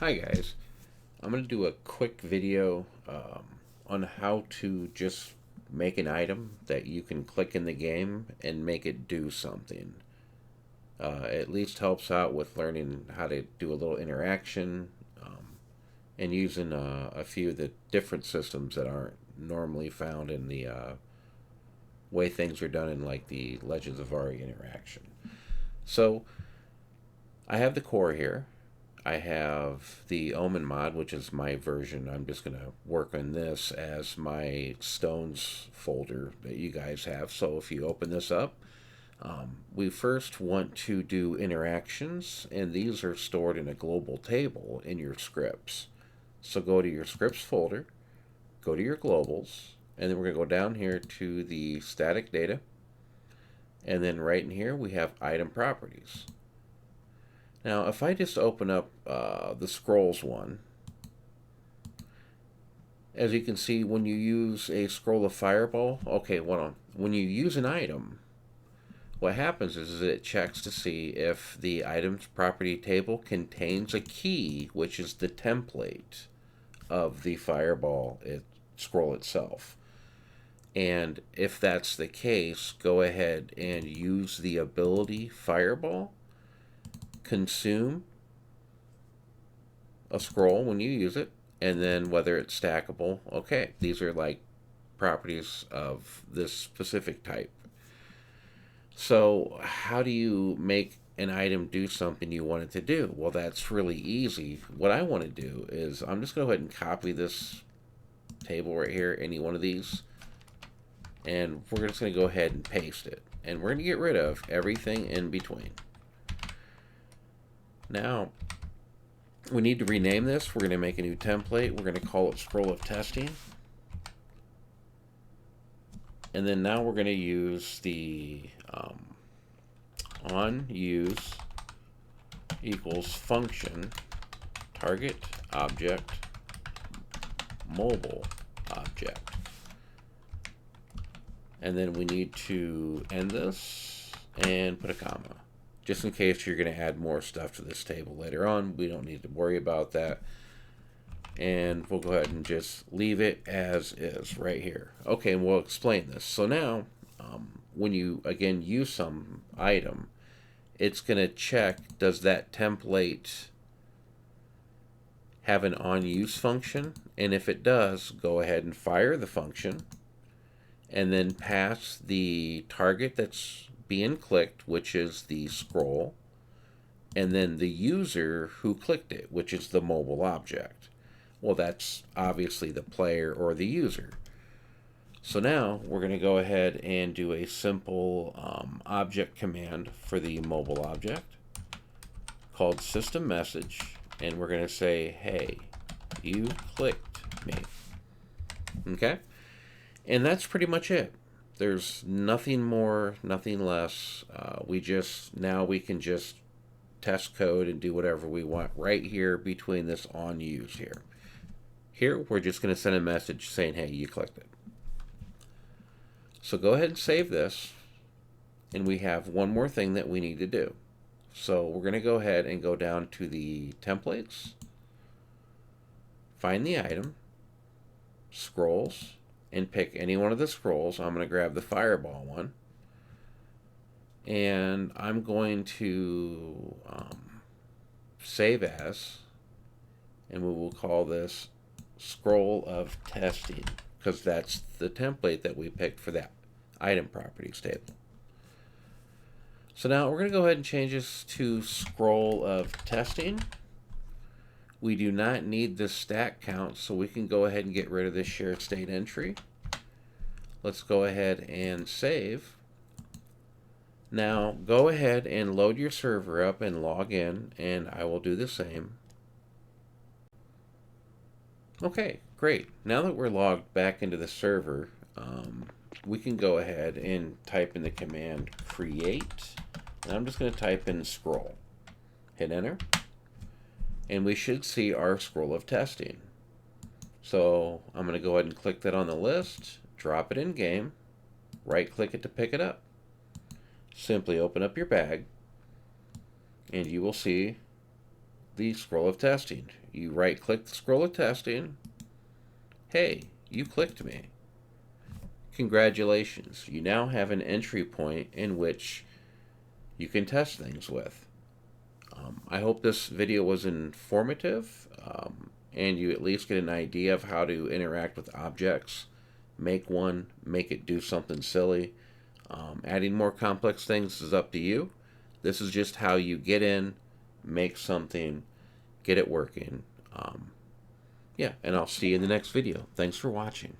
Hi guys, I'm going to do a quick video on how to just make an item that you can click in the game and make it do something. At least helps out with learning how to do a little interaction and using a few of the different systems that aren't normally found in the way things are done in like the Legends of Ari interaction. So I have the core here. I have the Omen mod, which is my version. I'm just going to work on this as my stones folder that you guys have. So if you open this up, we first want to do interactions, and these are stored in a global table in your scripts. So go to your scripts folder, go to your globals, and then we're going to go down here to the static data, and then right in here we have item properties. Now, if I just open up the scrolls one, as you can see, when you use a scroll of fireball, okay, when you use an item, what happens is it checks to see if the item's property table contains a key, which is the template of the fireball scroll itself. And if that's the case, go ahead and use the ability fireball, consume a scroll when you use it, and then whether it's stackable. Okay, these are like properties of this specific type. So, how do you make an item do something you want it to do? Well, that's really easy. What I want to do is I'm just going to go ahead and copy this table right here, any one of these, and we're just going to go ahead and paste it. And we're going to get rid of everything in between. Now, we need to rename this. We're going to make a new template. We're going to call it Scroll of Testing. And then now we're going to use the on use equals function target object mobile object. And then we need to end this and put a comma. Just in case you're going to add more stuff to this table later on, we don't need to worry about that. And we'll go ahead and just leave it as is right here. Okay, and we'll explain this. So now, when you again use some item, it's going to check, does that template have an on use function? And if it does, go ahead and fire the function and then pass the target that's being clicked, which is the scroll, and then the user who clicked it, which is the mobile object. Well, that's obviously the player or the user. So now we're going to go ahead and do a simple object command for the mobile object called system message, and we're going to say, hey, you clicked me. Okay? And that's pretty much it. There's nothing more, nothing less. Now we can just test code and do whatever we want right here between this on use here. Here, we're just going to send a message saying, hey, you clicked it. So go ahead and save this. And we have one more thing that we need to do. So we're going to go ahead and go down to the templates, find the item, scrolls, and pick any one of the scrolls. I'm going to grab the fireball one. And I'm going to save as, and we will call this scroll of testing, because that's the template that we picked for that item properties table. So now we're going to go ahead and change this to scroll of testing. We do not need this stack count, so we can go ahead and get rid of this shared state entry. Let's go ahead and save. Now go ahead and load your server up and log in, and I will do the same. Okay, great. Now that we're logged back into the server, we can go ahead and type in the command create, and I'm just going to type in scroll. Hit enter, and we should see our scroll of testing. So I'm going to go ahead and click that on the list, drop it in game, right click it to pick it up. Simply open up your bag, and you will see the scroll of testing. You right click the scroll of testing. Hey, you clicked me. Congratulations, you now have an entry point in which you can test things with. I hope this video was informative, and you at least get an idea of how to interact with objects. Make one, make it do something silly. Adding more complex things is up to you. This is just how you get in, make something, get it working. Yeah, and I'll see you in the next video. Thanks for watching.